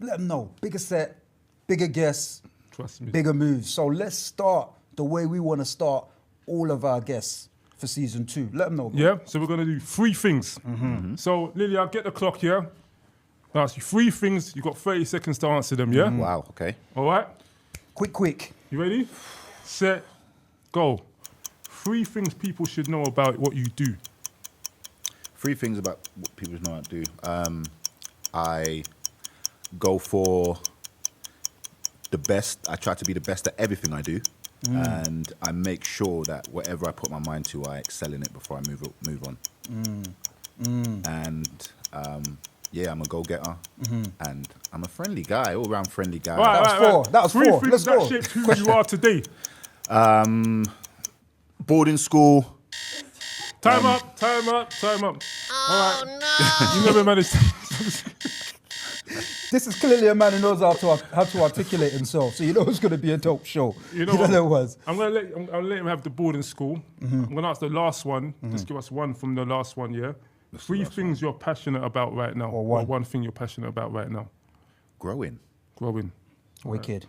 let them know. Bigger set, bigger guests, Trust me. bigger moves. So let's start the way we want to start all of our guests for season 2. Let them know. Bro. Yeah, so we're going to do 3 things. So, Lily, I'll get the clock here. I'll ask you 3 things. You've got 30 seconds to answer them, yeah? Wow, okay. All right? Quick. You ready? Set, go. 3 things people should know about what you do. 3 things about what people know how to do. I go for the best. I try to be the best at everything I do. And I make sure that whatever I put my mind to, I excel in it before I move on. And yeah, I'm a go-getter, and I'm a friendly guy, all-round friendly guy. That was 4. 3 things Let's that go. shaped who you are today. Boarding school. Time up. All right. You never managed to... This is clearly a man who knows how to articulate himself, so you know it's going to be a dope show. You know what? It was. I'm gonna let him have the boarding school. I'm gonna ask the last one. Just give us one from the last one, yeah? 3 things you're passionate about right now. Or one thing you're passionate about right now. Growing. Wicked.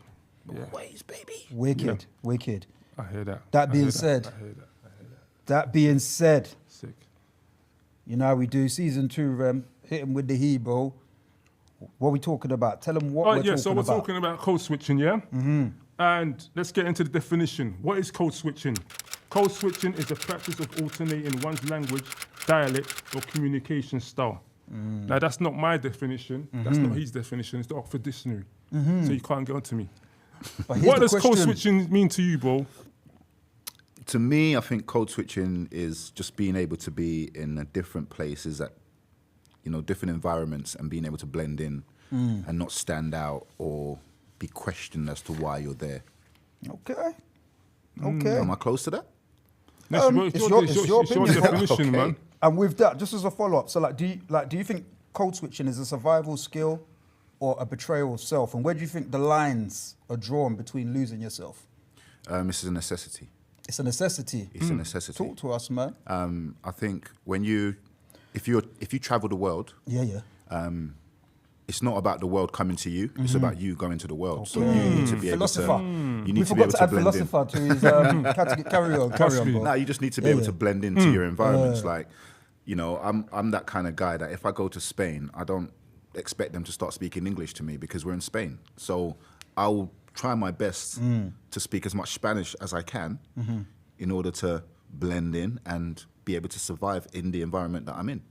Yeah. Ways, baby. Wicked. I hear that. That being said, Sick. you know how we do season 2, Rem. Hit him with the he, bro. What are we talking about? Tell them what we're talking about. So we're talking about code switching, yeah? And let's get into the definition. What is code switching? Code switching is the practice of alternating one's language, dialect, or communication style. Now, that's not my definition. That's not his definition. It's the Oxford Dictionary. So you can't get onto me. What does code switching mean to you, bro? To me, I think code switching is just being able to be in different places at, different environments and being able to blend in and not stand out or be questioned as to why you're there. Okay. Am I close to that? It's your definition, man. And with that, just as a follow-up, so do you think code switching is a survival skill or a betrayal of self? And where do you think the lines are drawn between losing yourself? This is a necessity. It's a necessity. It's a necessity. Talk to us, man. I think if you travel the world, it's not about the world coming to you. It's about you going to the world. Okay. So you need to be able to. You need to be able to blend in. Philosopher to his carry on, bro. No, you just need to be able to blend into your environments. I'm that kind of guy that if I go to Spain, I don't expect them to start speaking English to me because we're in Spain. So I'll try my best to speak as much Spanish as I can in order to blend in and be able to survive in the environment that I'm in.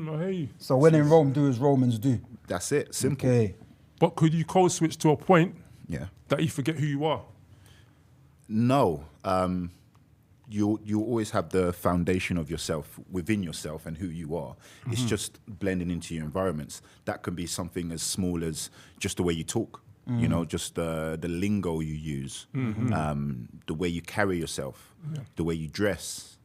I hear you. So when in Rome, do as Romans do. That's it. Simple. Okay. But could you code switch to a point that you forget who you are? No. You always have the foundation of yourself within yourself and who you are. It's just blending into your environments. That can be something as small as just the way you talk. Just the lingo you use, the way you carry yourself, the way you dress.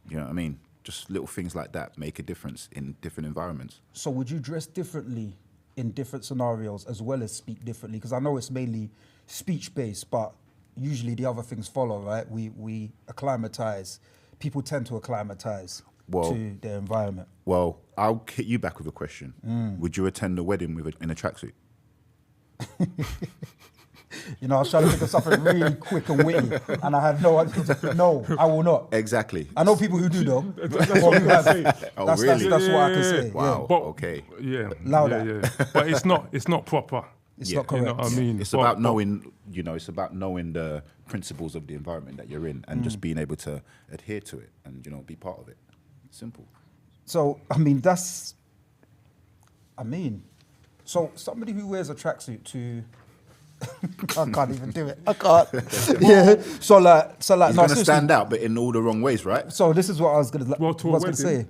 You know what I mean? Just little things like that make a difference in different environments. So would you dress differently in different scenarios as well as speak differently? Because I know it's mainly speech-based, but usually the other things follow, right? We acclimatize. People tend to acclimatize to their environment. Well, I'll hit you back with a question. Would you attend a wedding in a tracksuit? I was trying to think of something really quick and witty, and I had no idea. No, I will not. Exactly. I know people who do, though. That's what I'm gonna say. Oh, really? That's what I can say. Wow. But, okay. Yeah. Louder. Yeah. But it's not proper. It's not correct. You know what I mean? It's about knowing, it's about knowing the principles of the environment that you're in and just being able to adhere to it and, be part of it. Simple. So, so somebody who wears a tracksuit to... I can't even do it. I can't. So he's going to stand out, but in all the wrong ways, right? So this is what I was going to say.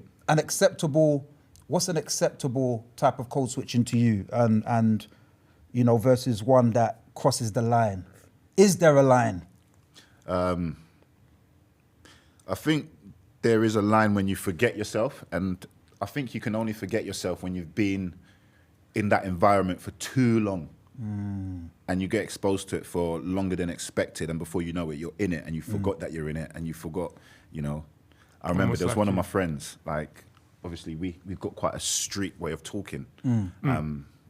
What's an acceptable type of code switching to you, and versus one that crosses the line? Is there a line? I think there is a line when you forget yourself, and I think you can only forget yourself when you've been in that environment for too long. And you get exposed to it for longer than expected, and before you know it, you're in it, and you forgot that you're in it, and you forgot, I remember there was one of my friends, obviously we've got quite a street way of talking,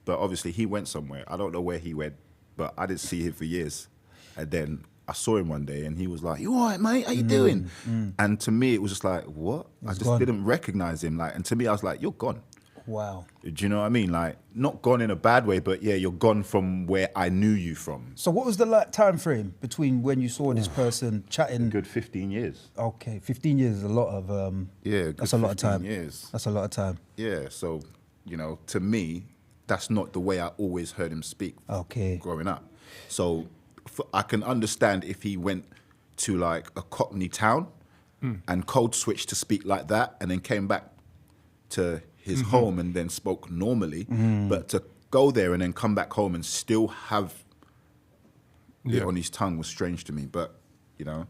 But obviously he went somewhere. I don't know where he went, but I didn't see him for years. And then I saw him one day and he was like, "You all right, mate? How you doing?" And to me, it was just like, what? I just didn't recognize him. Like, and to me, I was like, "You're gone." Wow. Do you know what I mean? Like, not gone in a bad way, but yeah, you're gone from where I knew you from. So what was the time frame between when you saw this person chatting? Good 15 years. Okay, 15 years is a lot of that's a lot of time. Years. That's a lot of time. Yeah, so, to me, that's not the way I always heard him speak growing up. So I can understand if he went to like a Cockney town and code switched to speak like that and then came back to his home and then spoke normally, but to go there and then come back home and still have it on his tongue was strange to me. But Yeah.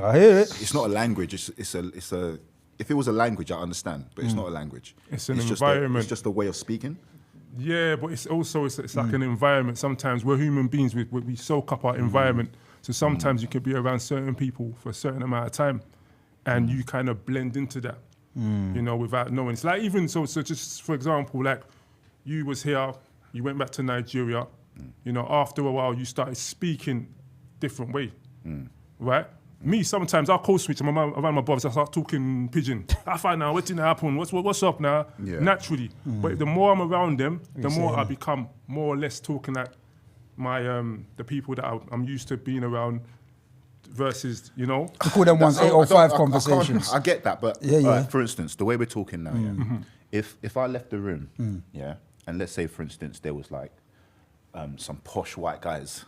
I hear it. it's not a language. It's a. If it was a language, I understand, but it's not a language. It's an just environment. it's just a way of speaking. Yeah, but it's also it's like an environment. Sometimes we're human beings. We soak up our environment. So sometimes you can be around certain people for a certain amount of time, and you kind of blend into that, without knowing. It's like even so just for example, like you was here, you went back to Nigeria. After a while, you started speaking different way, right? Me, sometimes I'll code switch. I'm around my brothers, I start talking pidgin. I find out what's going to happen, what's up now, naturally. But the more I'm around them, the more I become more or less talking like my the people that I'm used to being around versus, You call them ones 805 conversations. I get that, but for instance, the way we're talking now, if I left the room, and let's say, for instance, there was like some posh white guys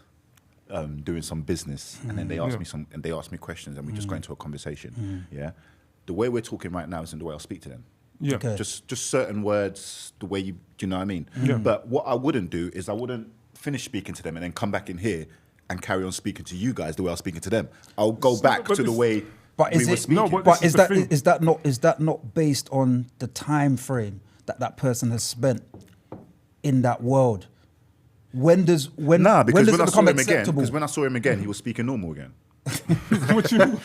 doing some business, and then they asked me questions, and we just go into a conversation. The way we're talking right now isn't the way I'll speak to them. Yeah. Okay. Just certain words, the way do you know what I mean? Yeah. But what I wouldn't do is I wouldn't finish speaking to them and then come back in here and carry on speaking to you guys the way I was speaking to them. I'll go back to the way we were speaking. No, But is that not based on the time frame that person has spent in that world? When does it become acceptable? Because when I saw him again, he was speaking normal again. What you mean?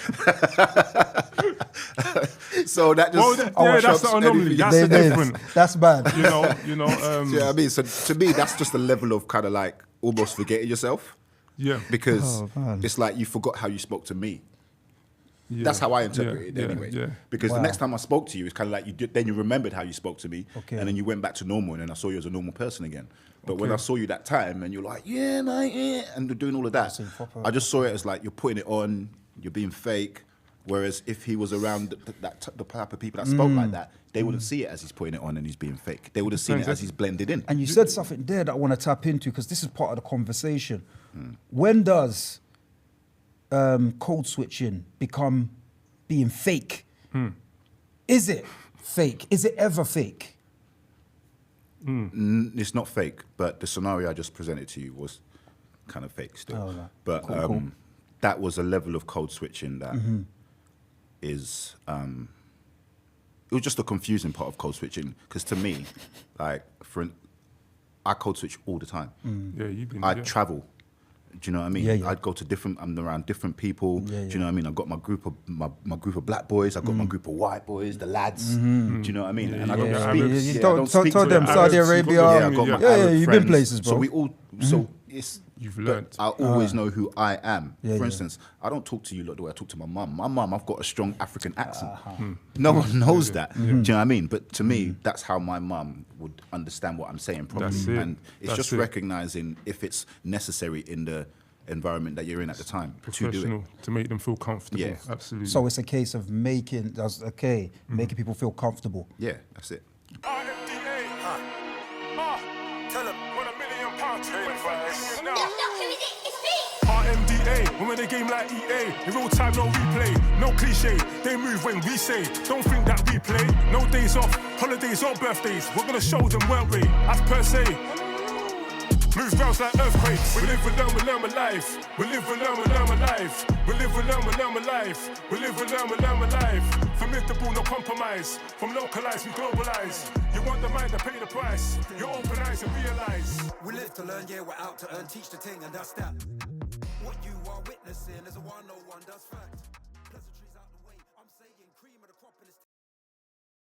So that just that's the anomaly. That's the different. That's bad. Yeah, I mean, so to me, that's just a level of kind of like almost forgetting yourself. Yeah. Because it's like you forgot how you spoke to me. Yeah. That's how I interpret it anyway. Yeah. Because the next time I spoke to you, it's kind of like then you remembered how you spoke to me, Okay. and then you went back to normal, and then I saw you as a normal person again. But when I saw you that time, and you're like, yeah, mate, yeah, and you're doing all of that, I just saw it as like you're putting it on, you're being fake. Whereas if he was around the type of people that spoke like that, they wouldn't see it as he's putting it on and he's being fake. They would have seen it as he's blended in. And you said something there that I want to tap into because this is part of the conversation. When does code switching become being fake? Is it fake? Is it ever fake? It's not fake, but the scenario I just presented to you was kind of fake still. Oh, right. But Cool. that was a level of code switching that is... it was just a confusing part of code switching because to me, like, I code switch all the time. Yeah, you've been. I travel. Do you know what I mean? Yeah. I'd go to I'm around different people. Yeah. Do you know what I mean? I've got my group of black boys. I've got my group of white boys, the lads. Do you know what I mean? And I don't speak. You I don't speak told to them Saudi Arabs, Arabia. Yeah, I got my Arab you've been friends. places, bro. So we all, You've but learnt. I always know who I am. Yeah, For instance, I don't talk to you like the way I talk to my mum. My mum, I've got a strong African accent. No one knows that. Do you know what I mean? But to me, that's how my mum would understand what I'm saying properly. That's it. And it's That's just it. recognizing if it's necessary in the environment that you're in at the time to do it. Professional, to make them feel comfortable. Yeah. Absolutely. So it's a case of making people feel comfortable. Yeah, that's it. RMDA. Tell them. £1 million RMDA, we win the game like EA. In real time, no replay, no cliche. They move when we say, don't think that we play. No days off, holidays or birthdays. We're gonna show them, weren't we? As per se. Move grounds like earthquakes. We live, we learn, we're live. We live, we learn, we're live. We live, we learn, we're live. We live, we learn, we're live. Formidable, no compromise. From localize, we globalize. You want the mind to pay the price. You open eyes and realize. We live to learn, yeah, we're out to earn. Teach the thing, and that's that. What you are witnessing is a 101, that's fact.